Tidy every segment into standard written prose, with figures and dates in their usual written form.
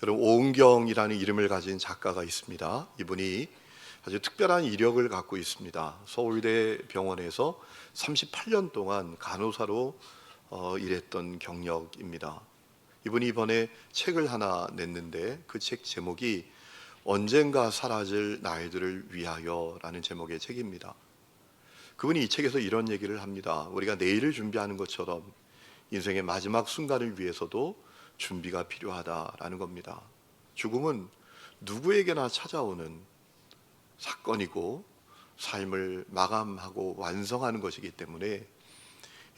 여러분, 오은경이라는 이름을 가진 작가가 있습니다. 이분이 아주 특별한 이력을 갖고 있습니다. 서울대 병원에서 38년 동안 간호사로 일했던 경력입니다. 이분이 이번에 책을 하나 냈는데 그 책 제목이 언젠가 사라질 나이들을 위하여라는 제목의 책입니다. 그분이 이 책에서 이런 얘기를 합니다. 우리가 내일을 준비하는 것처럼 인생의 마지막 순간을 위해서도 준비가 필요하다라는 겁니다. 죽음은 누구에게나 찾아오는 사건이고 삶을 마감하고 완성하는 것이기 때문에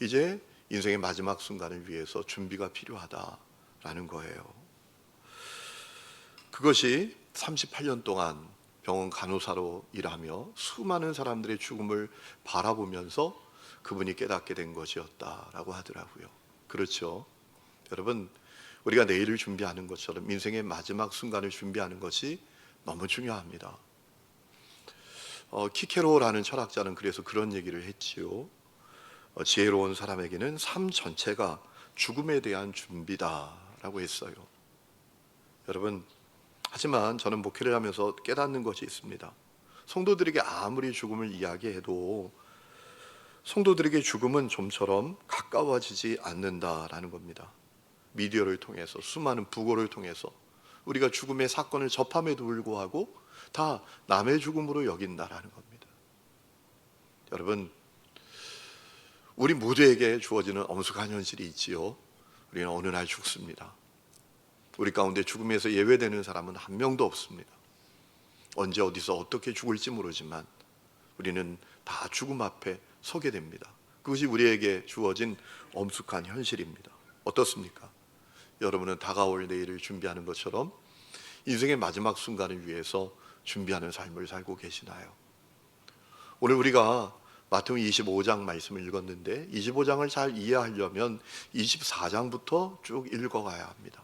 이제 인생의 마지막 순간을 위해서 준비가 필요하다라는 거예요. 그것이 38년 동안 병원 간호사로 일하며 수많은 사람들의 죽음을 바라보면서 그분이 깨닫게 된 것이었다라고 하더라고요. 그렇죠. 여러분, 우리가 내일을 준비하는 것처럼 인생의 마지막 순간을 준비하는 것이 너무 중요합니다. 키케로라는 철학자는 그래서 그런 얘기를 했지요. 지혜로운 사람에게는 삶 전체가 죽음에 대한 준비다라고 했어요. 여러분, 하지만 저는 목회를 하면서 깨닫는 것이 있습니다. 성도들에게 아무리 죽음을 이야기해도 성도들에게 죽음은 좀처럼 가까워지지 않는다라는 겁니다. 미디어를 통해서, 수많은 부고를 통해서 우리가 죽음의 사건을 접함에도 불구하고 다 남의 죽음으로 여긴다라는 겁니다. 여러분, 우리 모두에게 주어지는 엄숙한 현실이 있지요. 우리는 어느 날 죽습니다. 우리 가운데 죽음에서 예외되는 사람은 한 명도 없습니다. 언제 어디서 어떻게 죽을지 모르지만 우리는 다 죽음 앞에 서게 됩니다. 그것이 우리에게 주어진 엄숙한 현실입니다. 어떻습니까? 여러분은 다가올 내일을 준비하는 것처럼 인생의 마지막 순간을 위해서 준비하는 삶을 살고 계시나요? 오늘 우리가 마태복음 25장 말씀을 읽었는데 25장을 잘 이해하려면 24장부터 쭉 읽어가야 합니다.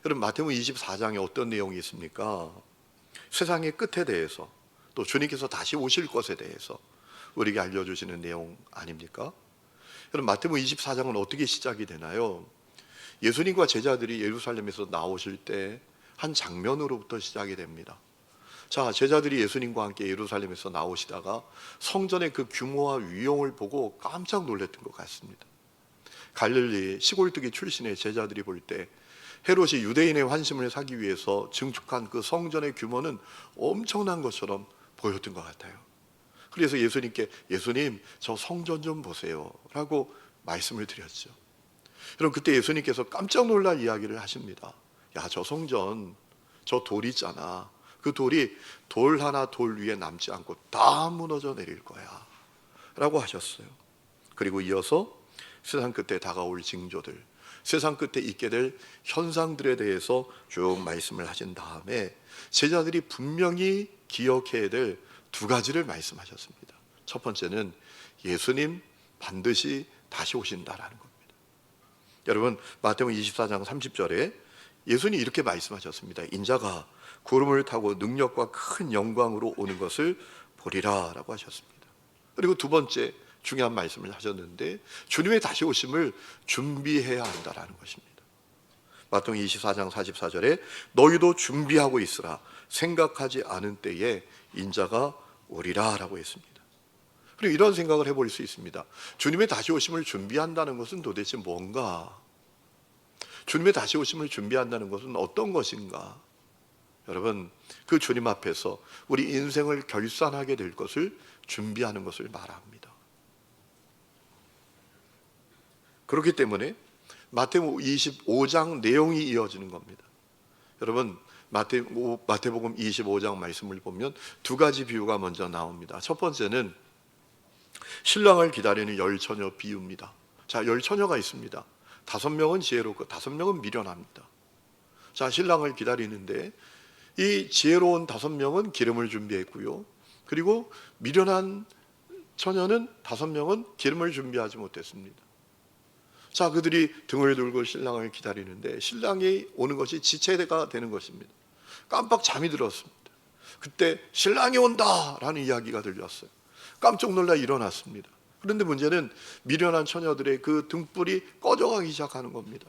여러분, 마태복음 24장에 어떤 내용이 있습니까? 세상의 끝에 대해서, 또 주님께서 다시 오실 것에 대해서 우리에게 알려주시는 내용 아닙니까? 여러분, 마태복음 24장은 어떻게 시작이 되나요? 예수님과 제자들이 예루살렘에서 나오실 때 한 장면으로부터 시작이 됩니다. 자, 제자들이 예수님과 함께 예루살렘에서 나오시다가 성전의 그 규모와 위용을 보고 깜짝 놀랐던 것 같습니다. 갈릴리 시골뜨기 출신의 제자들이 볼 때 헤롯이 유대인의 환심을 사기 위해서 증축한 그 성전의 규모는 엄청난 것처럼 보였던 것 같아요. 그래서 예수님께 예수님, 저 성전 좀 보세요 라고 말씀을 드렸죠. 여러분, 그때 예수님께서 깜짝 놀랄 이야기를 하십니다. 야, 저 성전, 저 돌 있잖아. 그 돌이 돌 하나 돌 위에 남지 않고 다 무너져 내릴 거야 라고 하셨어요. 그리고 이어서 세상 끝에 다가올 징조들, 세상 끝에 있게 될 현상들에 대해서 쭉 말씀을 하신 다음에 제자들이 분명히 기억해야 될 두 가지를 말씀하셨습니다. 첫 번째는 예수님 반드시 다시 오신다라는 겁니다. 여러분, 마태복음 24장 30절에 예수님이 이렇게 말씀하셨습니다. 인자가 구름을 타고 능력과 큰 영광으로 오는 것을 보리라 라고 하셨습니다. 그리고 두 번째 중요한 말씀을 하셨는데 주님의 다시 오심을 준비해야 한다라는 것입니다. 마태복음 24장 44절에 너희도 준비하고 있으라, 생각하지 않은 때에 인자가 오리라 라고 했습니다. 그리고 이런 생각을 해볼 수 있습니다. 주님의 다시 오심을 준비한다는 것은 도대체 뭔가? 주님의 다시 오심을 준비한다는 것은 어떤 것인가? 여러분, 그 주님 앞에서 우리 인생을 결산하게 될 것을 준비하는 것을 말합니다. 그렇기 때문에 마태복음 25장 내용이 이어지는 겁니다. 여러분, 마태복음 25장 말씀을 보면 두 가지 비유가 먼저 나옵니다. 첫 번째는 신랑을 기다리는 열 처녀 비유입니다. 자, 열 처녀가 있습니다. 5명은 지혜롭고 5명은 미련합니다. 자, 신랑을 기다리는데 이 지혜로운 5명은 기름을 준비했고요. 그리고 미련한 처녀는 5명은 기름을 준비하지 못했습니다. 자, 그들이 등을 들고 신랑을 기다리는데 신랑이 오는 것이 지체가 되는 것입니다. 깜빡 잠이 들었습니다. 그때 신랑이 온다라는 이야기가 들렸어요. 깜짝 놀라 일어났습니다. 그런데 문제는 미련한 처녀들의 그 등불이 꺼져가기 시작하는 겁니다.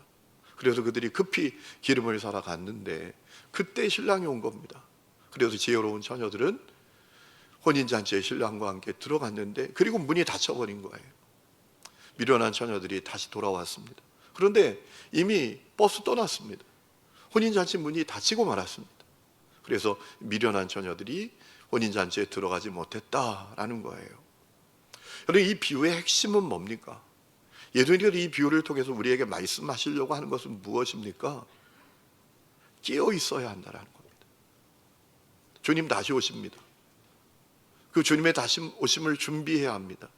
그래서 그들이 급히 기름을 사러 갔는데 그때 신랑이 온 겁니다. 그래서 지혜로운 처녀들은 혼인잔치에 신랑과 함께 들어갔는데, 그리고 문이 닫혀버린 거예요. 미련한 처녀들이 다시 돌아왔습니다. 그런데 이미 버스 떠났습니다. 혼인잔치 문이 닫히고 말았습니다. 그래서 미련한 처녀들이 혼인잔치에 들어가지 못했다라는 거예요. 여러분, 이 비유의 핵심은 뭡니까? 예수님이 이 비유를 통해서 우리에게 말씀하시려고 하는 것은 무엇입니까? 깨어 있어야 한다는 겁니다. 주님 다시 오십니다. 그 주님의 다시 오심을 준비해야 합니다.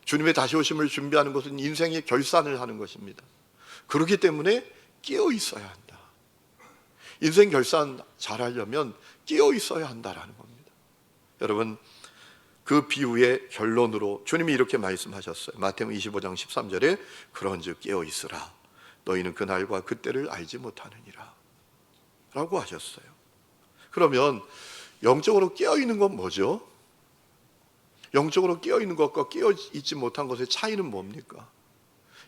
주님의 다시 오심을 준비하는 것은 인생의 결산을 하는 것입니다. 그렇기 때문에 깨어 있어야 한다. 인생 결산 잘하려면 깨어 있어야 한다라는 겁니다. 여러분, 그 비유의 결론으로 주님이 이렇게 말씀하셨어요. 마태복음 25장 13절에 그런즉 깨어 있으라. 너희는 그날과 그때를 알지 못하느니라 라고 하셨어요. 그러면 영적으로 깨어 있는 건 뭐죠? 영적으로 깨어 있는 것과 깨어 있지 못한 것의 차이는 뭡니까?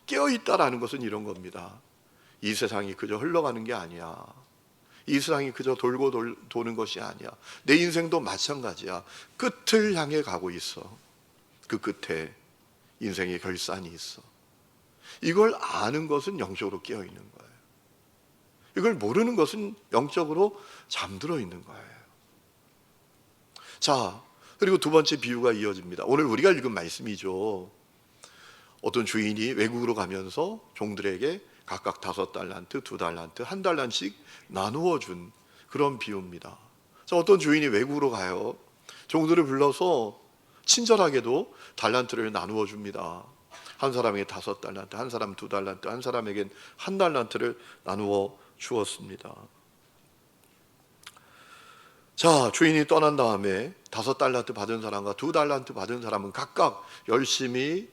깨어 있다라는 것은 이런 겁니다. 이 세상이 그저 흘러가는 게 아니야. 이 세상이 그저 돌고 도는 것이 아니야. 내 인생도 마찬가지야. 끝을 향해 가고 있어. 그 끝에 인생의 결산이 있어. 이걸 아는 것은 영적으로 깨어 있는 거예요. 이걸 모르는 것은 영적으로 잠들어 있는 거예요. 자, 그리고 두 번째 비유가 이어집니다. 오늘 우리가 읽은 말씀이죠. 어떤 주인이 외국으로 가면서 종들에게 각각 5달란트, 2달란트, 1달란트씩 나누어 준 그런 비유입니다. 자, 어떤 주인이 외국으로 가요. 종들을 불러서 친절하게도 달란트를 나누어 줍니다. 한 사람에게 5달란트, 한 사람 2달란트, 한 사람에겐 1달란트를 나누어 주었습니다. 자, 주인이 떠난 다음에 5달란트 받은 사람과 2달란트 받은 사람은 각각 열심히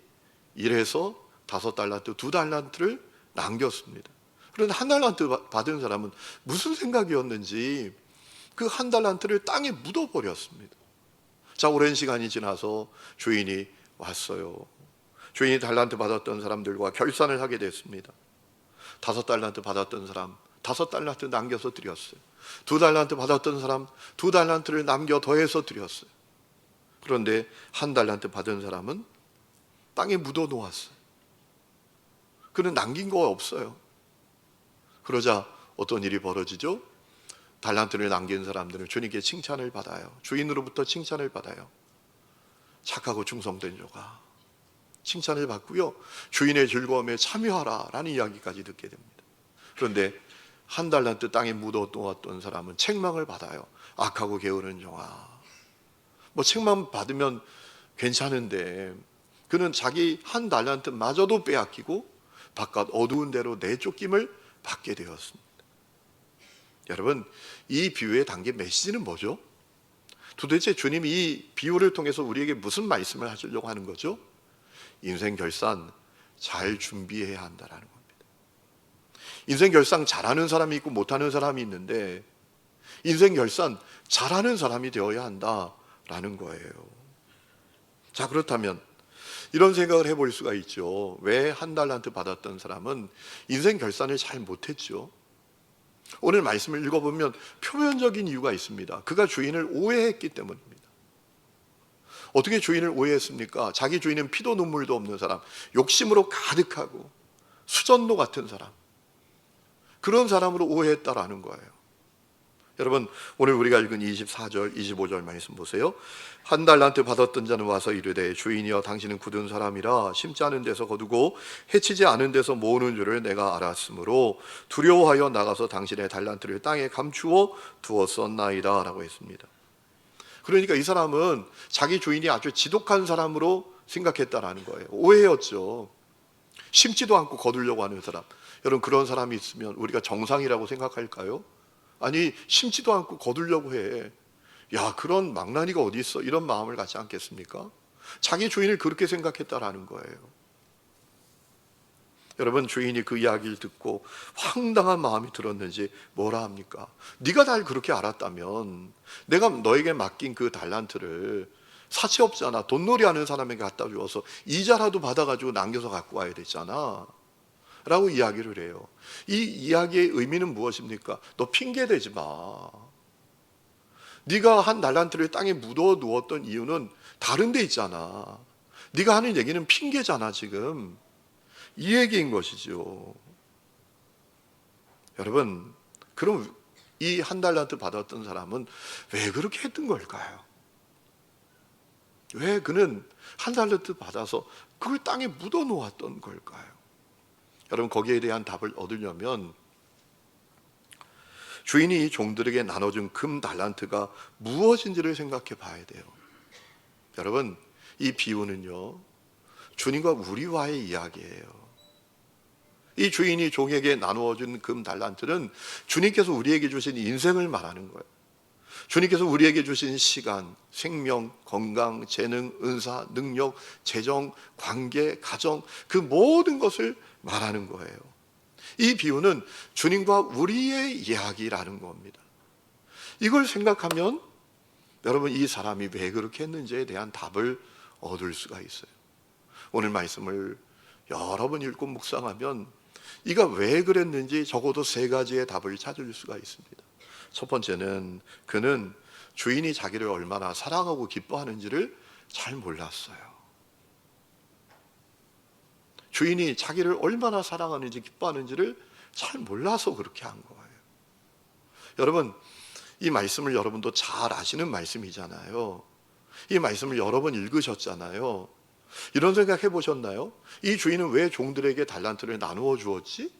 일해서 5달란트, 2달란트를 남겼습니다. 그런데 1달란트 받은 사람은 무슨 생각이었는지 그 1달란트를 땅에 묻어버렸습니다. 자, 오랜 시간이 지나서 주인이 왔어요. 주인이 달란트 받았던 사람들과 결산을 하게 됐습니다. 5달란트 받았던 사람 5달란트 남겨서 드렸어요. 2달란트 받았던 사람 2달란트를 남겨 더해서 드렸어요. 그런데 1달란트 받은 사람은 땅에 묻어 놓았어요. 그는 남긴 거 없어요. 그러자 어떤 일이 벌어지죠? 달란트를 남긴 사람들은 주님께 칭찬을 받아요. 주인으로부터 칭찬을 받아요. 착하고 충성된 자가, 칭찬을 받고요, 주인의 즐거움에 참여하라 라는 이야기까지 듣게 됩니다. 그런데 1달란트 땅에 묻어 놓았던 사람은 책망을 받아요. 악하고 게으른 종아. 뭐 책망 받으면 괜찮은데 그는 자기 1달란트마저도 빼앗기고 바깥 어두운 데로 내쫓김을 받게 되었습니다. 여러분, 이 비유에 담긴 메시지는 뭐죠? 도대체 주님이 이 비유를 통해서 우리에게 무슨 말씀을 하시려고 하는 거죠? 인생 결산 잘 준비해야 한다라는 겁니다. 인생 결산 잘하는 사람이 있고 못하는 사람이 있는데 인생 결산 잘하는 사람이 되어야 한다라는 거예요. 자, 그렇다면 이런 생각을 해볼 수가 있죠. 왜 1달란트 받았던 사람은 인생 결산을 잘 못했죠? 오늘 말씀을 읽어보면 표면적인 이유가 있습니다. 그가 주인을 오해했기 때문입니다. 어떻게 주인을 오해했습니까? 자기 주인은 피도 눈물도 없는 사람, 욕심으로 가득하고 수전도 같은 사람, 그런 사람으로 오해했다라는 거예요. 여러분, 오늘 우리가 읽은 24절, 25절 말씀 보세요. 1달란트 받았던 자는 와서 이르되 주인이여 당신은 굳은 사람이라 심지 않은 데서 거두고 해치지 않은 데서 모으는 줄을 내가 알았으므로 두려워하여 나가서 당신의 달란트를 땅에 감추어 두었었나이다 라고 했습니다. 그러니까 이 사람은 자기 주인이 아주 지독한 사람으로 생각했다라는 거예요. 오해였죠. 심지도 않고 거두려고 하는 사람. 여러분, 그런 사람이 있으면 우리가 정상이라고 생각할까요? 아니, 심지도 않고 거두려고 해. 야, 그런 망나니가 어디 있어? 이런 마음을 갖지 않겠습니까? 자기 주인을 그렇게 생각했다라는 거예요. 여러분, 주인이 그 이야기를 듣고 황당한 마음이 들었는지 뭐라 합니까? 네가 날 그렇게 알았다면 내가 너에게 맡긴 그 달란트를 사채업자나 돈놀이 하는 사람에게 갖다 주어서 이자라도 받아가지고 남겨서 갖고 와야 됐잖아. 라고 이야기를 해요. 이 이야기의 의미는 무엇입니까? 너 핑계 대지 마. 네가 한 달란트를 땅에 묻어 누웠던 이유는 다른 데 있잖아. 네가 하는 얘기는 핑계잖아 지금. 이 얘기인 것이죠. 여러분, 그럼 이 한 달란트 받았던 사람은 왜 그렇게 했던 걸까요? 왜 그는 한 달란트 받아서 그걸 땅에 묻어 놓았던 걸까요? 여러분, 거기에 대한 답을 얻으려면 주인이 종들에게 나눠준 금 달란트가 무엇인지를 생각해 봐야 돼요. 여러분, 이 비유는요, 주님과 우리와의 이야기예요. 이 주인이 종에게 나누어준 금 달란트는 주님께서 우리에게 주신 인생을 말하는 거예요. 주님께서 우리에게 주신 시간, 생명, 건강, 재능, 은사, 능력, 재정, 관계, 가정, 그 모든 것을 말하는 거예요. 이 비유는 주님과 우리의 이야기라는 겁니다. 이걸 생각하면 여러분, 이 사람이 왜 그렇게 했는지에 대한 답을 얻을 수가 있어요. 오늘 말씀을 여러 번 읽고 묵상하면 이가 왜 그랬는지 적어도 세 가지의 답을 찾을 수가 있습니다. 첫 번째는 그는 주인이 자기를 얼마나 사랑하고 기뻐하는지를 잘 몰랐어요. 주인이 자기를 얼마나 사랑하는지 기뻐하는지를 잘 몰라서 그렇게 한 거예요. 여러분, 이 말씀을 여러분도 잘 아시는 말씀이잖아요. 이 말씀을 여러 번 읽으셨잖아요. 이런 생각 해보셨나요? 이 주인은 왜 종들에게 달란트를 나누어 주었지?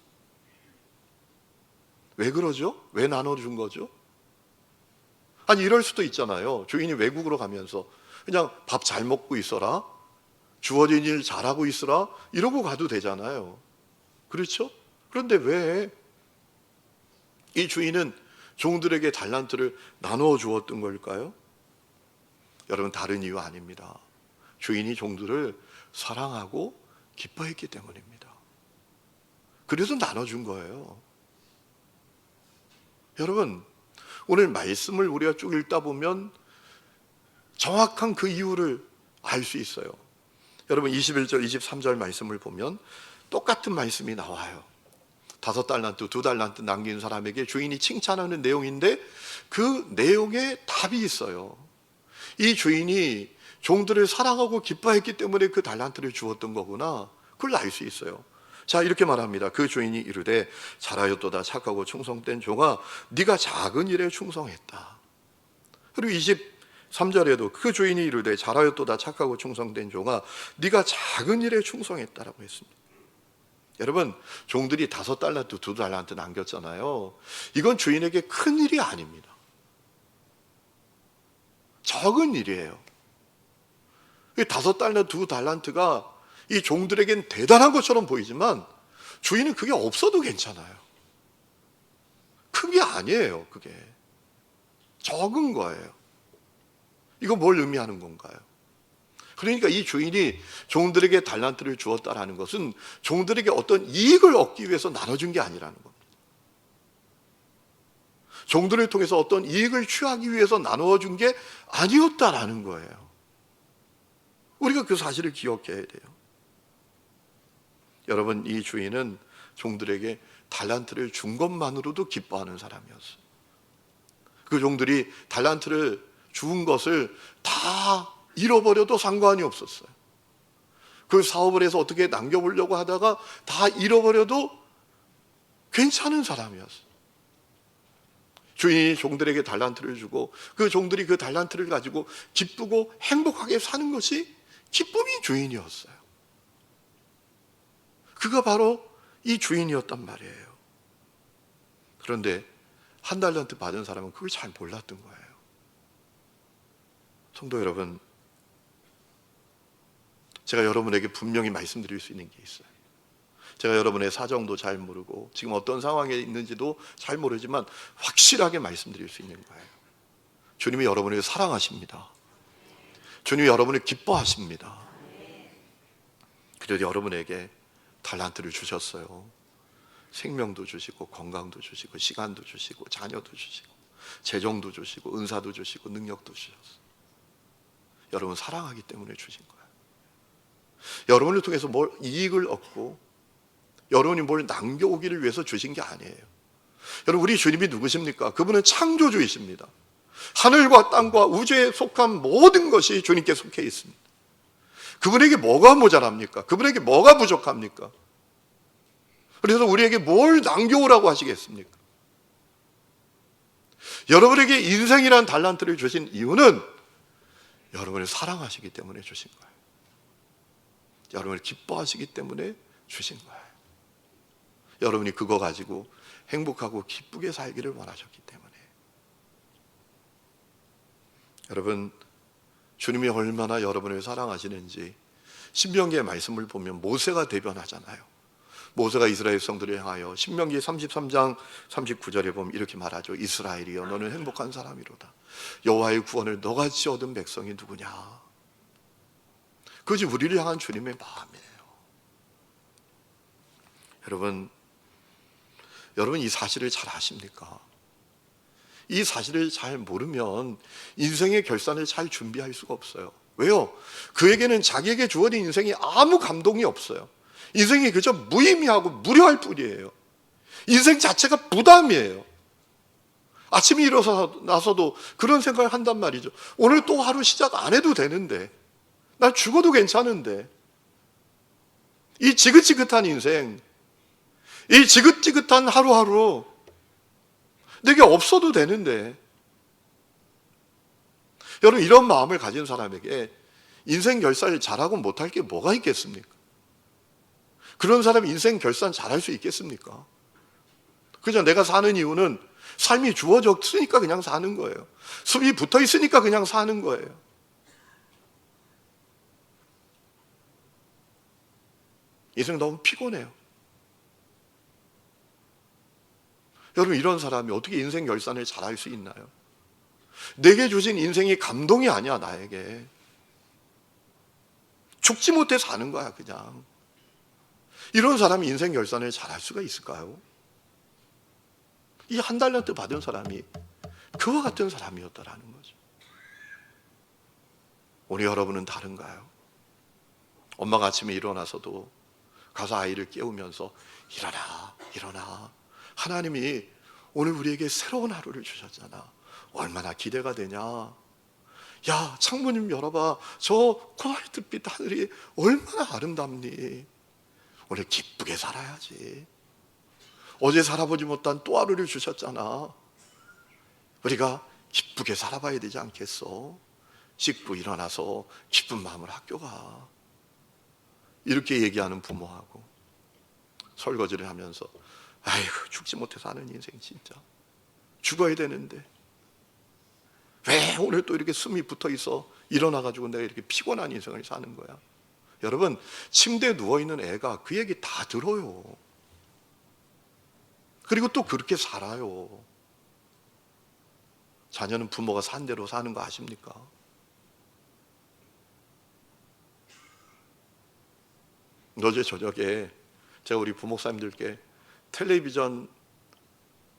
왜 그러죠? 왜 나눠준 거죠? 아니, 이럴 수도 있잖아요. 주인이 외국으로 가면서 그냥 밥 잘 먹고 있어라, 주어진 일 잘하고 있어라, 이러고 가도 되잖아요. 그렇죠? 그런데 왜 이 주인은 종들에게 달란트를 나누어 주었던 걸까요? 여러분, 다른 이유 아닙니다. 주인이 종들을 사랑하고 기뻐했기 때문입니다. 그래서 나눠준 거예요. 여러분, 오늘 말씀을 우리가 쭉 읽다 보면 정확한 그 이유를 알 수 있어요. 여러분, 21절, 23절 말씀을 보면 똑같은 말씀이 나와요. 5달란트, 2달란트 남긴 사람에게 주인이 칭찬하는 내용인데 그 내용에 답이 있어요. 이 주인이 종들을 사랑하고 기뻐했기 때문에 그 달란트를 주었던 거구나. 그걸 알 수 있어요. 자, 이렇게 말합니다. 그 주인이 이르되 잘하였도다 착하고 충성된 종아, 네가 작은 일에 충성했다. 그리고 23절에도 그 주인이 이르되 잘하였도다 착하고 충성된 종아, 네가 작은 일에 충성했다라고 했습니다. 여러분, 종들이 5달란트, 2달란트 남겼잖아요. 이건 주인에게 큰 일이 아닙니다. 적은 일이에요. 5달란트, 2달란트가 이 종들에겐 대단한 것처럼 보이지만 주인은 그게 없어도 괜찮아요. 큰 게 아니에요. 그게 적은 거예요. 이거 뭘 의미하는 건가요? 그러니까 이 주인이 종들에게 달란트를 주었다라는 것은 종들에게 어떤 이익을 얻기 위해서 나눠준 게 아니라는 겁니다. 종들을 통해서 어떤 이익을 취하기 위해서 나누어 준 게 아니었다라는 거예요. 우리가 그 사실을 기억해야 돼요. 여러분, 이 주인은 종들에게 달란트를 준 것만으로도 기뻐하는 사람이었어요. 그 종들이 달란트를 준 것을 다 잃어버려도 상관이 없었어요. 그 사업을 해서 어떻게 남겨보려고 하다가 다 잃어버려도 괜찮은 사람이었어요. 주인이 종들에게 달란트를 주고 그 종들이 그 달란트를 가지고 기쁘고 행복하게 사는 것이 기쁨이 주인이었어요. 그가 바로 이 주인이었단 말이에요. 그런데 한 달란트 받은 사람은 그걸 잘 몰랐던 거예요. 성도 여러분, 제가 여러분에게 분명히 말씀드릴 수 있는 게 있어요. 제가 여러분의 사정도 잘 모르고 지금 어떤 상황에 있는지도 잘 모르지만 확실하게 말씀드릴 수 있는 거예요. 주님이 여러분을 사랑하십니다. 주님이 여러분을 기뻐하십니다. 그래서 여러분에게 달란트를 주셨어요. 생명도 주시고 건강도 주시고 시간도 주시고 자녀도 주시고 재정도 주시고 은사도 주시고 능력도 주셨어요. 여러분 사랑하기 때문에 주신 거예요. 여러분을 통해서 뭘 이익을 얻고 여러분이 뭘 남겨오기를 위해서 주신 게 아니에요. 여러분, 우리 주님이 누구십니까? 그분은 창조주이십니다. 하늘과 땅과 우주에 속한 모든 것이 주님께 속해 있습니다. 그분에게 뭐가 모자랍니까? 그분에게 뭐가 부족합니까? 그래서 우리에게 뭘 남겨오라고 하시겠습니까? 여러분에게 인생이라는 달란트를 주신 이유는 여러분을 사랑하시기 때문에 주신 거예요. 여러분을 기뻐하시기 때문에 주신 거예요. 여러분이 그거 가지고 행복하고 기쁘게 살기를 원하셨기 때문에. 여러분, 주님이 얼마나 여러분을 사랑하시는지 신명기의 말씀을 보면 모세가 대변하잖아요. 모세가 이스라엘 백성들을 향하여 신명기 33장 39절에 보면 이렇게 말하죠. 이스라엘이여, 너는 행복한 사람이로다. 여호와의 구원을 너같이 얻은 백성이 누구냐. 그것이 우리를 향한 주님의 마음이에요. 여러분 이 사실을 잘 아십니까? 이 사실을 잘 모르면 인생의 결산을 잘 준비할 수가 없어요. 왜요? 그에게는 자기에게 주어진 인생이 아무 감동이 없어요. 인생이 그저 무의미하고 무료할 뿐이에요. 인생 자체가 부담이에요. 아침에 일어나서도 그런 생각을 한단 말이죠. 오늘 또 하루 시작 안 해도 되는데, 난 죽어도 괜찮은데, 이 지긋지긋한 인생, 이 지긋지긋한 하루하루 내게 없어도 되는데. 여러분, 이런 마음을 가진 사람에게 인생 결산을 잘하고 못할 게 뭐가 있겠습니까? 그런 사람이 인생 결산 잘할 수 있겠습니까? 그죠? 내가 사는 이유는 삶이 주어졌으니까 그냥 사는 거예요. 숨이 붙어 있으니까 그냥 사는 거예요. 인생 너무 피곤해요. 여러분, 이런 사람이 어떻게 인생 결산을 잘할 수 있나요? 내게 주신 인생이 감동이 아니야. 나에게 죽지 못해 사는 거야 그냥. 이런 사람이 인생 결산을 잘할 수가 있을까요? 이 한 달란트 받은 사람이 그와 같은 사람이었다라는 거죠. 오늘 여러분은 다른가요? 엄마가 아침에 일어나서도 가서 아이를 깨우면서 일어나, 일어나. 하나님이 오늘 우리에게 새로운 하루를 주셨잖아. 얼마나 기대가 되냐. 야, 창문 좀 열어봐. 저 코발트빛 하늘이 얼마나 아름답니. 오늘 기쁘게 살아야지. 어제 살아보지 못한 또 하루를 주셨잖아. 우리가 기쁘게 살아봐야 되지 않겠어? 씻고 일어나서 기쁜 마음으로 학교 가. 이렇게 얘기하는 부모하고 설거지를 하면서 아이고, 죽지 못해 사는 인생 진짜. 죽어야 되는데 왜 오늘 또 이렇게 숨이 붙어 있어? 일어나가지고 내가 이렇게 피곤한 인생을 사는 거야. 여러분, 침대에 누워있는 애가 그 얘기 다 들어요. 그리고 또 그렇게 살아요. 자녀는 부모가 산 대로 사는 거 아십니까? 어제 저녁에 제가 우리 부목사님들께 텔레비전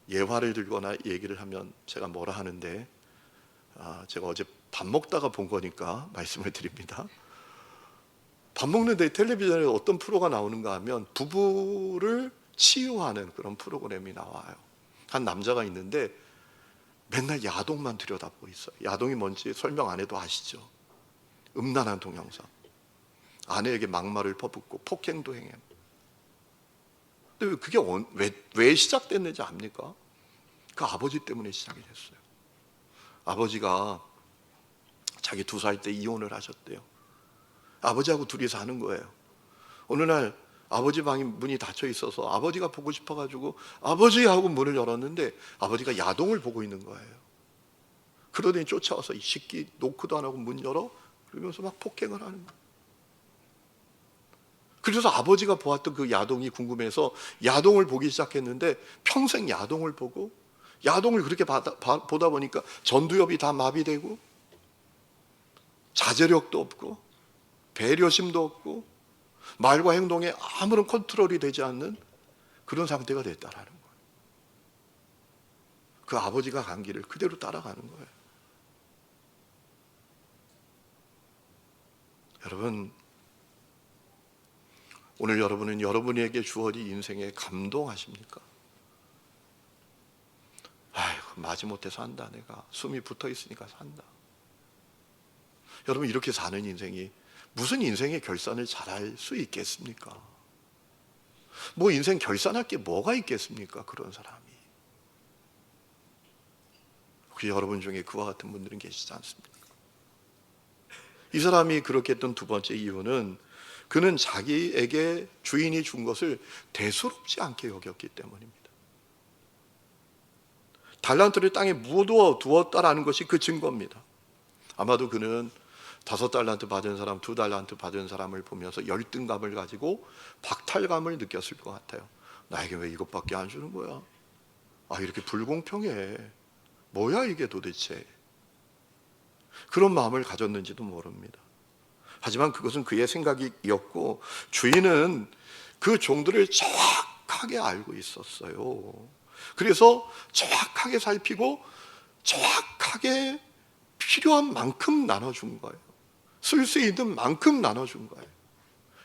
예화를 들거나 얘기를 하면 제가 뭐라 하는데, 제가 어제 밥 먹다가 본 거니까 말씀을 드립니다. 밥 먹는데 텔레비전에 어떤 프로가 나오는가 하면 부부를 치유하는 그런 프로그램이 나와요. 한 남자가 있는데 맨날 야동만 들여다보고 있어요. 야동이 뭔지 설명 안 해도 아시죠? 음란한 동영상. 아내에게 막말을 퍼붓고 폭행도 행해. 근데 그게 왜 시작됐는지 압니까? 그 아버지 때문에 시작이 됐어요. 아버지가 자기 2살 때 이혼을 하셨대요. 아버지하고 둘이 사는 거예요. 어느 날 아버지 방이 문이 닫혀 있어서 아버지가 보고 싶어가지고 아버지 하고 문을 열었는데 아버지가 야동을 보고 있는 거예요. 그러더니 쫓아와서 이 새끼 노크도 안 하고 문 열어? 그러면서 막 폭행을 하는 거예요. 그래서 아버지가 보았던 그 야동이 궁금해서 야동을 보기 시작했는데 평생 야동을 보고 야동을 그렇게 보다 보니까 전두엽이 다 마비되고 자제력도 없고 배려심도 없고 말과 행동에 아무런 컨트롤이 되지 않는 그런 상태가 됐다라는 거예요. 그 아버지가 간 길을 그대로 따라가는 거예요. 여러분, 오늘 여러분은 여러분에게 주어진 인생에 감동하십니까? 아이고, 마지못해 산다. 내가 숨이 붙어 있으니까 산다. 여러분, 이렇게 사는 인생이 무슨 인생의 결산을 잘할 수 있겠습니까? 뭐 인생 결산할 게 뭐가 있겠습니까? 그런 사람이. 혹시 여러분 중에 그와 같은 분들은 계시지 않습니까? 이 사람이 그렇게 했던 두 번째 이유는 그는 자기에게 주인이 준 것을 대수롭지 않게 여겼기 때문입니다. 달란트를 땅에 묻어 두었다라는 것이 그 증거입니다. 아마도 그는 5달란트 받은 사람, 2달란트 받은 사람을 보면서 열등감을 가지고 박탈감을 느꼈을 것 같아요. 나에게 왜 이것밖에 안 주는 거야? 이렇게 불공평해. 뭐야 이게 도대체? 그런 마음을 가졌는지도 모릅니다. 하지만 그것은 그의 생각이었고, 주인은 그 종들을 정확하게 알고 있었어요. 그래서 정확하게 살피고 정확하게 필요한 만큼 나눠준 거예요. 쓸 수 있는 만큼 나눠준 거예요.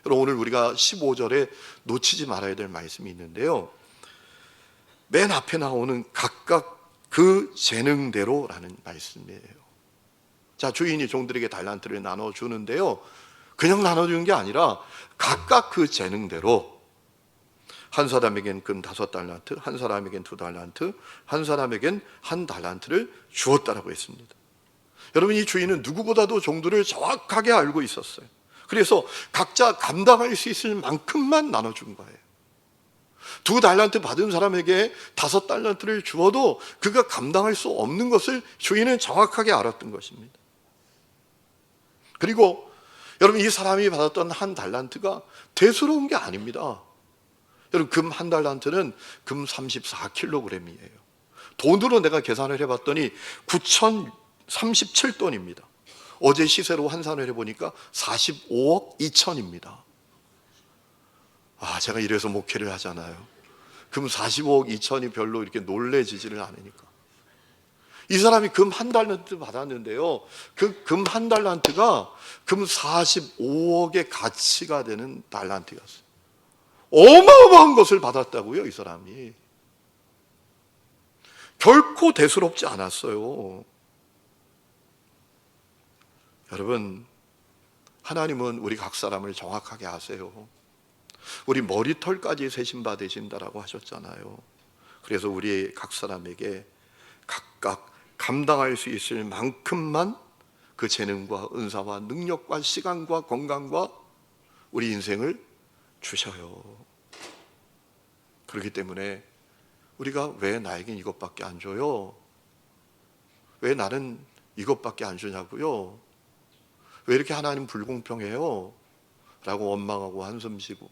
여러분, 오늘 우리가 15절에 놓치지 말아야 될 말씀이 있는데요, 맨 앞에 나오는 각각 그 재능대로라는 말씀이에요. 자, 주인이 종들에게 달란트를 나눠주는데요, 그냥 나눠주는 게 아니라 각각 그 재능대로, 한 사람에겐 금 5달란트, 한 사람에겐 2달란트, 한 사람에겐 1달란트를 주었다라고 했습니다. 여러분, 이 주인은 누구보다도 종들을 정확하게 알고 있었어요. 그래서 각자 감당할 수 있을 만큼만 나눠준 거예요. 2달란트 받은 사람에게 5달란트를 주어도 그가 감당할 수 없는 것을 주인은 정확하게 알았던 것입니다. 그리고 여러분, 이 사람이 받았던 1달란트가 대수로운 게 아닙니다. 여러분, 금 1달란트는 금 34kg이에요. 돈으로 내가 계산을 해봤더니 9,037돈입니다. 어제 시세로 환산을 해보니까 45억 2천입니다. 제가 이래서 목회를 하잖아요. 금 45억 2천이 별로 이렇게 놀래지지를 않으니까. 이 사람이 금 1달란트 받았는데요, 그 금 1달란트가 금 45억의 가치가 되는 달란트였어요. 어마어마한 것을 받았다고요, 이 사람이. 결코 대수롭지 않았어요. 여러분, 하나님은 우리 각 사람을 정확하게 아세요. 우리 머리털까지 세심 받으신다라고 하셨잖아요. 그래서 우리 각 사람에게 각각 감당할 수 있을 만큼만 그 재능과 은사와 능력과 시간과 건강과 우리 인생을 주셔요. 그렇기 때문에 우리가 왜 나에겐 이것밖에 안 줘요? 왜 나는 이것밖에 안 주냐고요? 왜 이렇게 하나님 불공평해요? 라고 원망하고 한숨 쉬고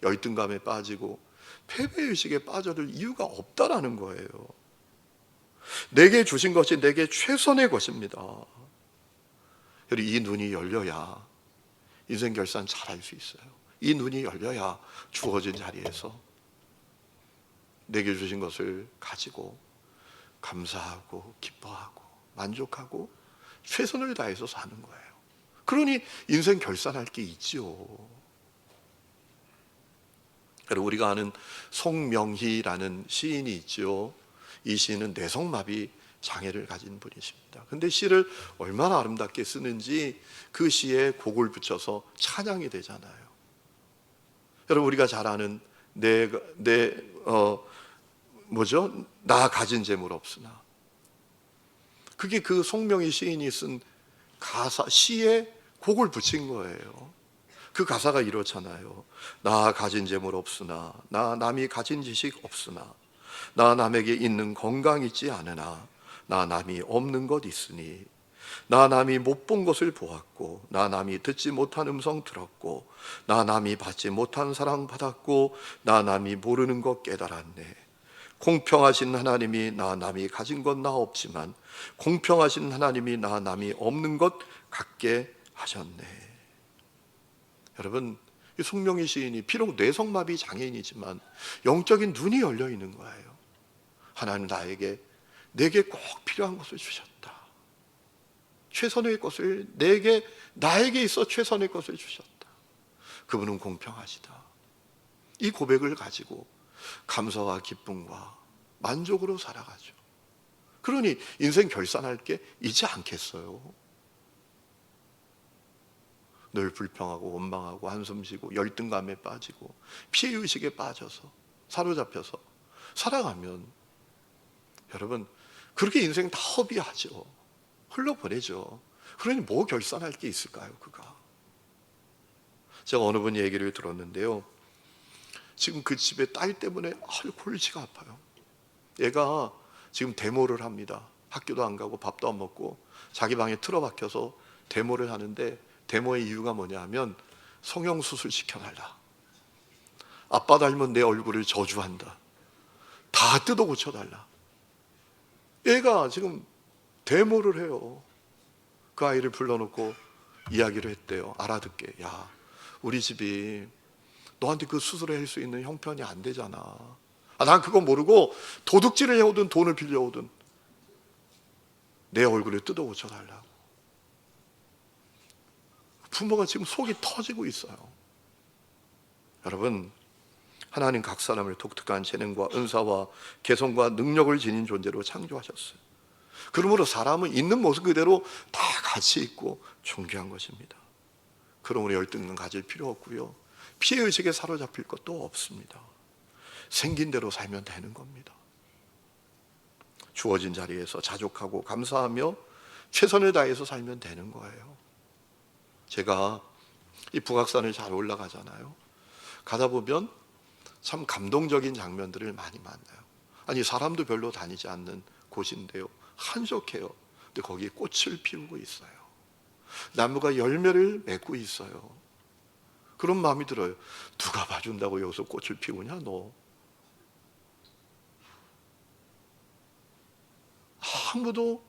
열등감에 빠지고 패배의식에 빠져들 이유가 없다라는 거예요. 내게 주신 것이 내게 최선의 것입니다. 이 눈이 열려야 인생 결산 잘할 수 있어요. 이 눈이 열려야 주어진 자리에서 내게 주신 것을 가지고 감사하고 기뻐하고 만족하고 최선을 다해서 사는 거예요. 그러니 인생 결산할 게 있지요. 우리가 아는 송명희라는 시인이 있죠. 이 시인은 뇌성마비 장애를 가진 분이십니다. 근데 시를 얼마나 아름답게 쓰는지 그 시에 곡을 붙여서 찬양이 되잖아요. 여러분, 우리가 잘 아는 나 가진 재물 없으나, 그게 그 송명희 시인이 쓴 가사, 시에 곡을 붙인 거예요. 그 가사가 이렇잖아요. 나 가진 재물 없으나, 나 남이 가진 지식 없으나, 나 남에게 있는 건강 있지 않으나, 나 남이 없는 것 있으니, 나 남이 못 본 것을 보았고, 나 남이 듣지 못한 음성 들었고, 나 남이 받지 못한 사랑 받았고, 나 남이 모르는 것 깨달았네. 공평하신 하나님이 나 남이 가진 건 나 없지만 공평하신 하나님이 나 남이 없는 것 갖게 하셨네. 여러분, 이 송명희 시인이 비록 뇌성마비 장애인이지만 영적인 눈이 열려 있는 거예요. 하나님 내게 꼭 필요한 것을 주셨다. 최선의 것을 나에게 있어 최선의 것을 주셨다. 그분은 공평하시다. 이 고백을 가지고 감사와 기쁨과 만족으로 살아가죠. 그러니 인생 결산할 게 있지 않겠어요? 늘 불평하고 원망하고 한숨 쉬고 열등감에 빠지고 피해의식에 빠져서 사로잡혀서 살아가면 여러분 그렇게 인생 다 허비하죠. 흘러보내죠. 그러니 뭐 결산할 게 있을까요? 그가. 제가 어느 분 얘기를 들었는데요, 지금 그 집에 딸 때문에 골치가 아파요. 얘가 지금 데모를 합니다. 학교도 안 가고 밥도 안 먹고 자기 방에 틀어박혀서 데모를 하는데, 데모의 이유가 뭐냐 하면 성형수술 시켜달라, 아빠 닮은 내 얼굴을 저주한다, 다 뜯어 고쳐달라. 얘가 지금 데모를 해요. 그 아이를 불러놓고 이야기를 했대요. 알아듣게. 야, 우리 집이 너한테 그 수술을 할 수 있는 형편이 안 되잖아. 난 그거 모르고 도둑질을 해오든 돈을 빌려오든 내 얼굴을 뜯어 고쳐달라고. 부모가 지금 속이 터지고 있어요. 여러분, 하나님 각 사람을 독특한 재능과 은사와 개성과 능력을 지닌 존재로 창조하셨어요. 그러므로 사람은 있는 모습 그대로 다 가치 있고 존귀한 것입니다. 그러므로 열등감 가질 필요 없고요, 피해의식에 사로잡힐 것도 없습니다. 생긴 대로 살면 되는 겁니다. 주어진 자리에서 자족하고 감사하며 최선을 다해서 살면 되는 거예요. 제가 이 북악산을 잘 올라가잖아요. 가다 보면 참 감동적인 장면들을 많이 만나요. 아니, 사람도 별로 다니지 않는 곳인데요, 한적해요. 근데 거기에 꽃을 피우고 있어요. 나무가 열매를 맺고 있어요. 그런 마음이 들어요. 누가 봐준다고 여기서 꽃을 피우냐 너. 아무도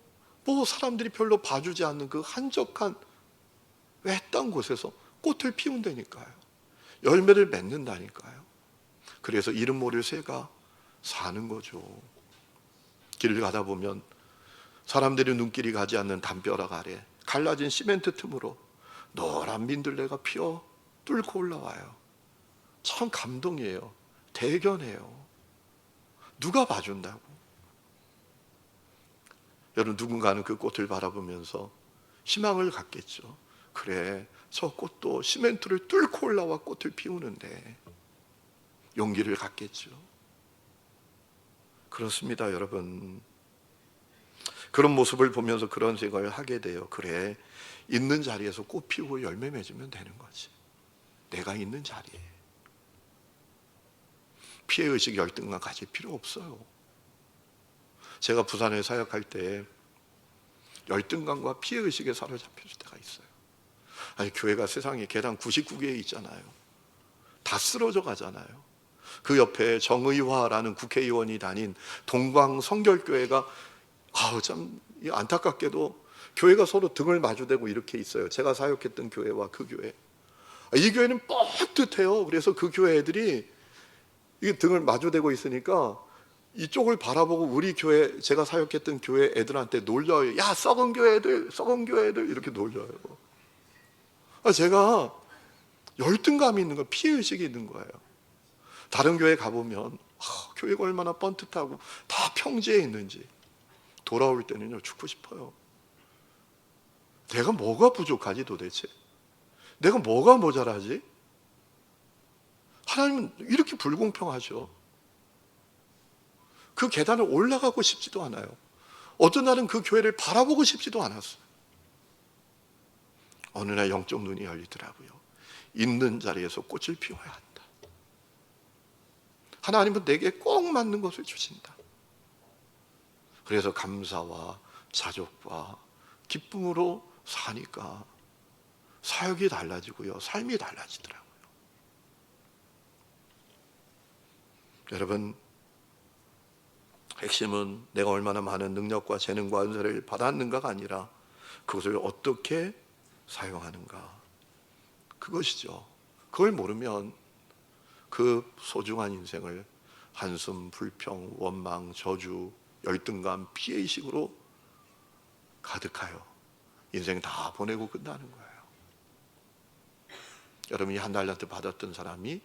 사람들이 별로 봐주지 않는 그 한적한 외딴 곳에서 꽃을 피운다니까요. 열매를 맺는다니까요. 그래서 이름 모를 새가 사는 거죠. 길을 가다 보면 사람들이 눈길이 가지 않는 담벼락 아래 갈라진 시멘트 틈으로 노란 민들레가 피어 뚫고 올라와요. 참 감동이에요. 대견해요. 누가 봐준다고. 여러분, 누군가는 그 꽃을 바라보면서 희망을 갖겠죠. 그래, 저 꽃도 시멘트를 뚫고 올라와 꽃을 피우는데 용기를 갖겠죠. 그렇습니다, 여러분. 그런 모습을 보면서 그런 생각을 하게 돼요. 그래, 있는 자리에서 꽃 피우고 열매 맺으면 되는 거지. 내가 있는 자리에 피해의식, 열등감 가질 필요 없어요. 제가 부산에 사역할 때 열등감과 피해의식에 사로잡힐 때가 있어요. 아니, 교회가 세상에 계단 99개 있잖아요. 다 쓰러져 가잖아요. 그 옆에 정의화라는 국회의원이 다닌 동광성결교회가 참 안타깝게도 교회가 서로 등을 마주대고 이렇게 있어요. 제가 사역했던 교회와 그 교회. 이 교회는 뻣듯해요. 그래서 그 교회 애들이 이게 등을 마주대고 있으니까 이쪽을 바라보고 우리 교회, 제가 사역했던 교회 애들한테 놀려요. 야, 썩은 교회 애들, 썩은 교회 애들, 이렇게 놀려요. 제가 열등감이 있는 거예요. 피해의식이 있는 거예요. 다른 교회 가보면 교회가 얼마나 뻔듯하고 다 평지에 있는지 돌아올 때는요, 죽고 싶어요. 내가 뭐가 부족하지 도대체? 내가 뭐가 모자라지? 하나님은 이렇게 불공평하죠. 그 계단을 올라가고 싶지도 않아요. 어떤 날은 그 교회를 바라보고 싶지도 않았어요. 어느 날 영적 눈이 열리더라고요. 있는 자리에서 꽃을 피워야 한다. 하나님은 내게 꼭 맞는 것을 주신다. 그래서 감사와 자족과 기쁨으로 사니까 사역이 달라지고요, 삶이 달라지더라고요. 여러분, 핵심은 내가 얼마나 많은 능력과 재능과 은사를 받았는가가 아니라 그것을 어떻게 사용하는가, 그것이죠. 그걸 모르면 그 소중한 인생을 한숨, 불평, 원망, 저주, 열등감, 피해의식으로 가득하여 인생 다 보내고 끝나는 거예요. 여러분이 한 달란트 받았던 사람이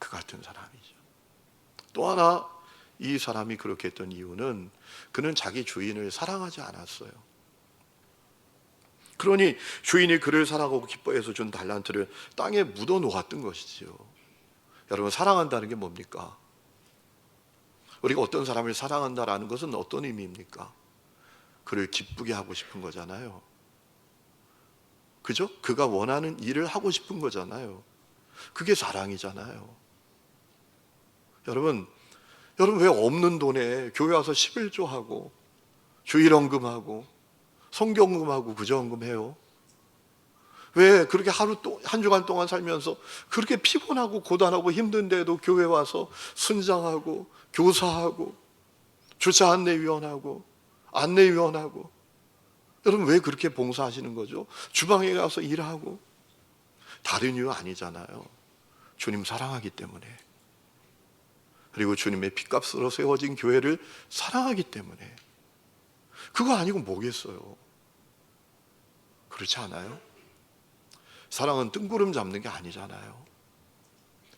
그 같은 사람이죠. 또 하나 이 사람이 그렇게 했던 이유는 그는 자기 주인을 사랑하지 않았어요. 그러니 주인이 그를 사랑하고 기뻐해서 준 달란트를 땅에 묻어 놓았던 것이지요. 여러분, 사랑한다는 게 뭡니까? 우리가 어떤 사람을 사랑한다라는 것은 어떤 의미입니까? 그를 기쁘게 하고 싶은 거잖아요. 그죠? 그가 원하는 일을 하고 싶은 거잖아요. 그게 사랑이잖아요. 여러분 왜 없는 돈에 교회 와서 11조 하고 주일헌금하고 성경금하고 구제헌금해요? 왜 그렇게 한 주간 동안 살면서 그렇게 피곤하고 고단하고 힘든데도 교회 와서 순장하고 교사하고 주차 안내위원하고 안내위원하고, 여러분 왜 그렇게 봉사하시는 거죠? 주방에 가서 일하고. 다른 이유 아니잖아요. 주님 사랑하기 때문에, 그리고 주님의 핏값으로 세워진 교회를 사랑하기 때문에. 그거 아니고 뭐겠어요? 그렇지 않아요? 사랑은 뜬구름 잡는 게 아니잖아요.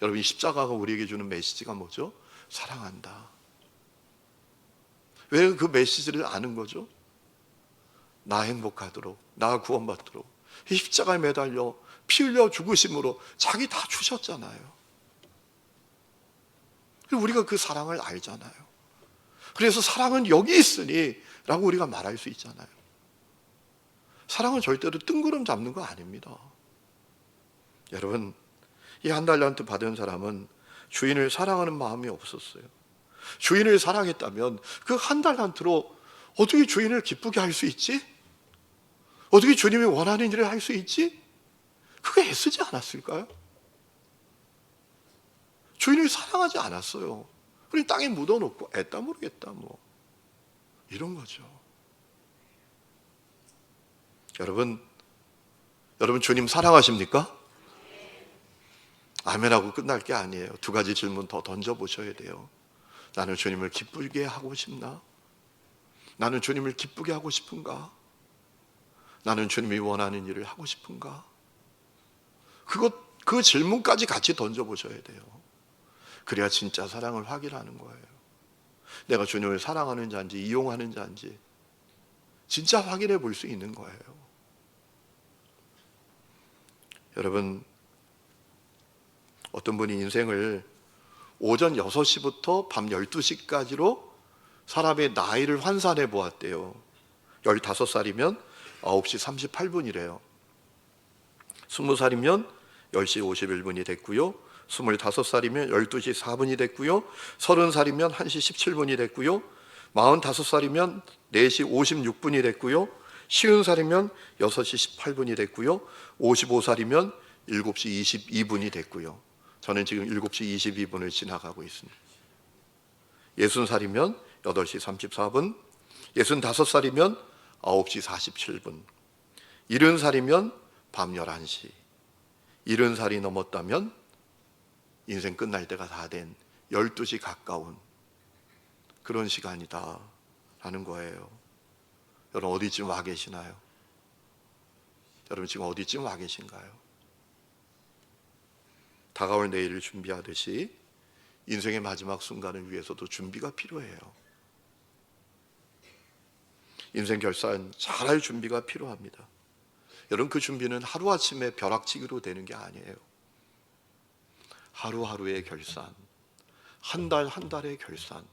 여러분, 이 십자가가 우리에게 주는 메시지가 뭐죠? 사랑한다. 왜 그 메시지를 아는 거죠? 나 행복하도록, 나 구원받도록 이 십자가에 매달려 피 흘려 죽으심으로 자기 다 주셨잖아요. 우리가 그 사랑을 알잖아요. 그래서 사랑은 여기 있으니 라고 우리가 말할 수 있잖아요. 사랑은 절대로 뜬구름 잡는 거 아닙니다. 여러분, 이 한 달란트 받은 사람은 주인을 사랑하는 마음이 없었어요. 주인을 사랑했다면 그 한 달란트로 어떻게 주인을 기쁘게 할 수 있지? 어떻게 주님이 원하는 일을 할 수 있지? 그게 애쓰지 않았을까요? 주인을 사랑하지 않았어요. 그냥 땅에 묻어놓고 애따 모르겠다 뭐 이런 거죠. 여러분 주님 사랑하십니까? 아멘하고 끝날 게 아니에요. 두 가지 질문 더 던져보셔야 돼요. 나는 주님을 기쁘게 하고 싶나? 나는 주님을 기쁘게 하고 싶은가? 나는 주님이 원하는 일을 하고 싶은가? 그 질문까지 같이 던져보셔야 돼요. 그래야 진짜 사랑을 확인하는 거예요. 내가 주님을 사랑하는 자인지 이용하는 자인지 진짜 확인해 볼 수 있는 거예요. 여러분, 어떤 분이 인생을 오전 6시부터 밤 12시까지로 사람의 나이를 환산해 보았대요. 15살이면 9시 38분이래요. 20살이면 10시 51분이 됐고요. 25살이면 12시 4분이 됐고요. 30살이면 1시 17분이 됐고요. 45살이면 4시 56분이 됐고요. 50살이면 6시 18분이 됐고요. 55살이면 7시 22분이 됐고요. 저는 지금 7시 22분을 지나가고 있습니다. 60살이면 8시 34분, 65살이면 9시 47분, 70살이면 밤 11시, 70살이 넘었다면 인생 끝날 때가 다 된 12시 가까운 그런 시간이다 라는 거예요. 여러분, 어디쯤 와 계시나요? 여러분, 지금 어디쯤 와 계신가요? 다가올 내일을 준비하듯이 인생의 마지막 순간을 위해서도 준비가 필요해요. 인생 결산 잘할 준비가 필요합니다. 여러분, 그 준비는 하루아침에 벼락치기로 되는 게 아니에요. 하루하루의 결산, 한 달 한 달의 결산,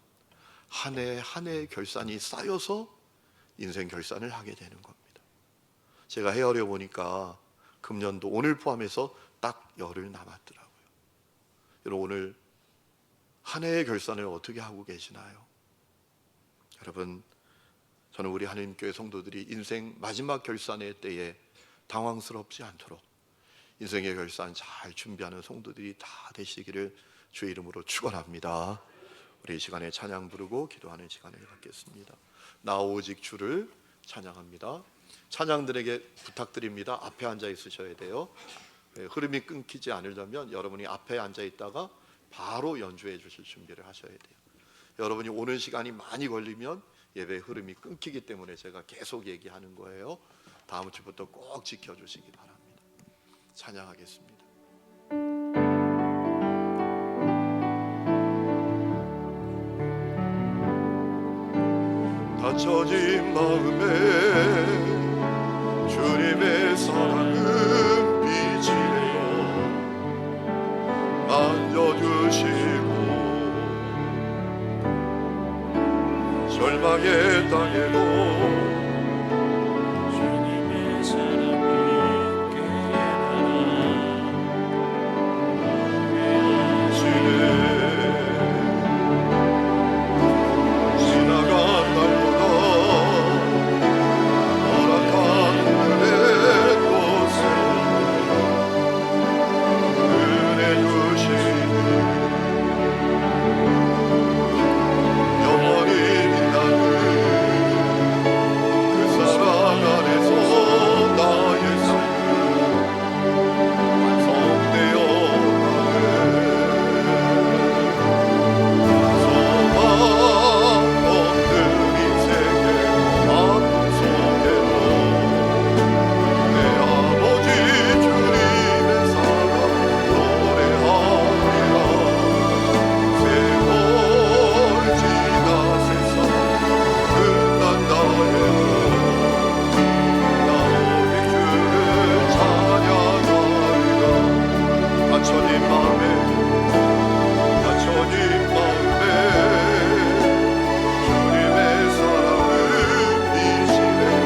한 해 한 해의 결산이 쌓여서 인생 결산을 하게 되는 겁니다. 제가 헤아려 보니까 금년도 오늘 포함해서 딱 열흘 남았더라고요. 여러분, 오늘 한 해의 결산을 어떻게 하고 계시나요? 여러분, 저는 우리 하나님교회 성도들이 인생 마지막 결산의 때에 당황스럽지 않도록 인생의 결산 잘 준비하는 성도들이 다 되시기를 주의 이름으로 축원합니다. 우리 이 시간에 찬양 부르고 기도하는 시간을 갖겠습니다. 나 오직 주를 찬양합니다. 찬양들에게 부탁드립니다. 앞에 앉아 있으셔야 돼요. 흐름이 끊기지 않으려면 여러분이 앞에 앉아 있다가 바로 연주해 주실 준비를 하셔야 돼요. 여러분이 오는 시간이 많이 걸리면 예배 흐름이 끊기기 때문에 제가 계속 얘기하는 거예요. 다음 주부터 꼭 지켜주시기 바랍니다. 찬양하겠습니다. 갇혀진 마음에 주님의 사랑은 빛이래요. 만져주시고 절망의 땅에도 주님의 사랑을 지네 지나간 날보다 허락한 오늘의 곳에 은혜 주시니 영원히 빛나는 그 사랑 안에서 나의 삶은 완성되어 소망 없는 인생의 아픔 속에도 내 아버지 주님의 사랑 노래하리라. 세월 지나 세상 끝난다 해도 나 오직 주를 찬양하리라. 갇혀진 마음에 주님의 사랑은 빛이래요.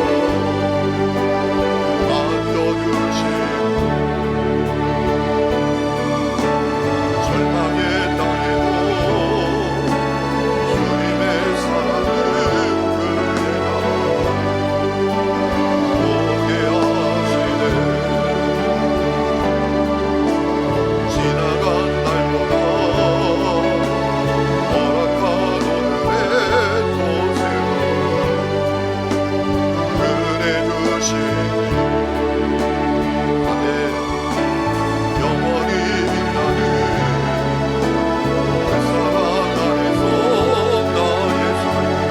만져주시고 절망의 땅에도 주님의 사랑은 그대라 오게 하시네. 지나간 날보다 허락한 오늘의 곳에로 은혜 주시니 아멘. 영원히 빛나는 그 사랑 안에서 나의 삶은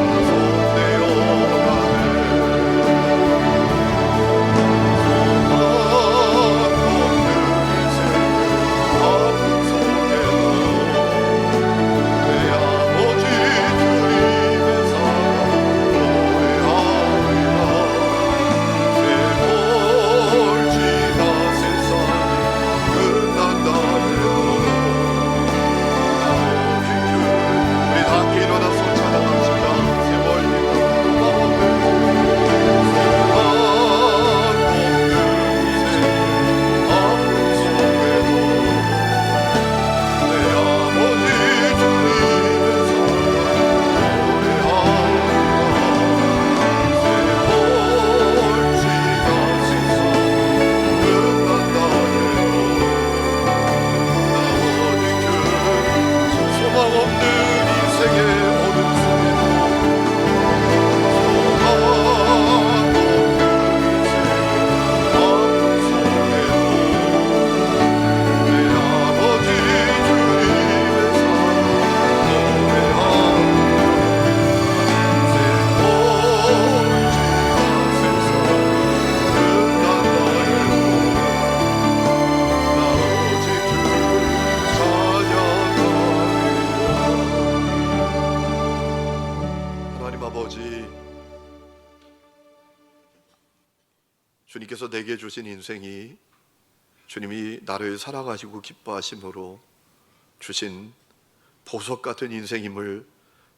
완성되어 가네. 소망 없는 인생의 아픔 속에도 내 아버지 주님의 사랑 노래하리라. 세월 지나 세상이 끝난다 해도 나 오직 주를 우리 다 함께 일어나서 찬양합시다. 세월 지나 소망 없는 인생의 아픔 속에도 내 아버지 주님의 사랑 노래하리라. 세월 지나 세상 끝난다 해도 나 오직 주를 소망 없는 인생의 어둠 속에도 소망 없는 인생의 아픔 속에도 내 아버지 주님의 사랑 노래하리라. 세월 지나 세상 끝난다 해도 나 오직 주를 찬양하리라. 하나님 아버지, 주님께서 내게 주신 인생이 주님이 나를 사랑하시고 기뻐하심으로 주신 보석 같은 인생임을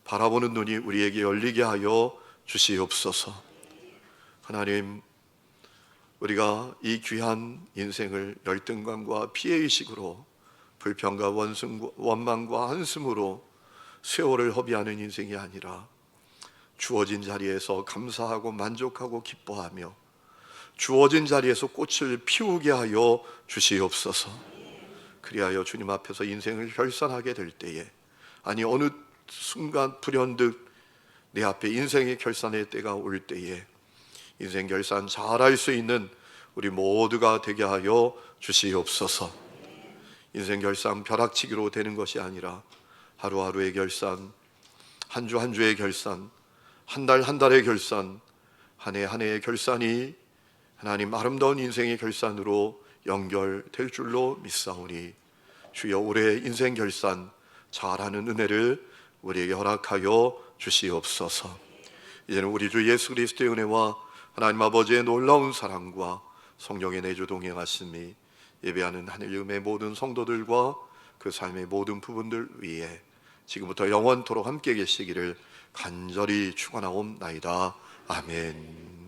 바라보는 눈이 우리에게 열리게 하여 주시옵소서. 하나님, 우리가 이 귀한 인생을 열등감과 피해의식으로 불평과 원망과 한숨으로 세월을 허비하는 인생이 아니라 주어진 자리에서 감사하고 만족하고 기뻐하며 주어진 자리에서 꽃을 피우게 하여 주시옵소서. 그리하여 주님 앞에서 인생을 결산하게 될 때에, 아니 어느 순간 불현듯 내 앞에 인생의 결산의 때가 올 때에 인생 결산 잘할 수 있는 우리 모두가 되게 하여 주시옵소서. 인생 결산 벼락치기로 되는 것이 아니라 하루하루의 결산, 한 주 한 주의 결산, 한 달 한 달의 결산, 한 해 한 해의 결산이 하나님 아름다운 인생의 결산으로 연결될 줄로 믿사오니 주여 올해 인생 결산 잘하는 은혜를 우리에게 허락하여 주시옵소서. 이제는 우리 주 예수 그리스도의 은혜와 하나님 아버지의 놀라운 사랑과 성령의 내주 동행하심이 예배하는 하늘음의 모든 성도들과 그 삶의 모든 부분들 위에 지금부터 영원토록 함께 계시기를 간절히 축원하옵나이다. 아멘.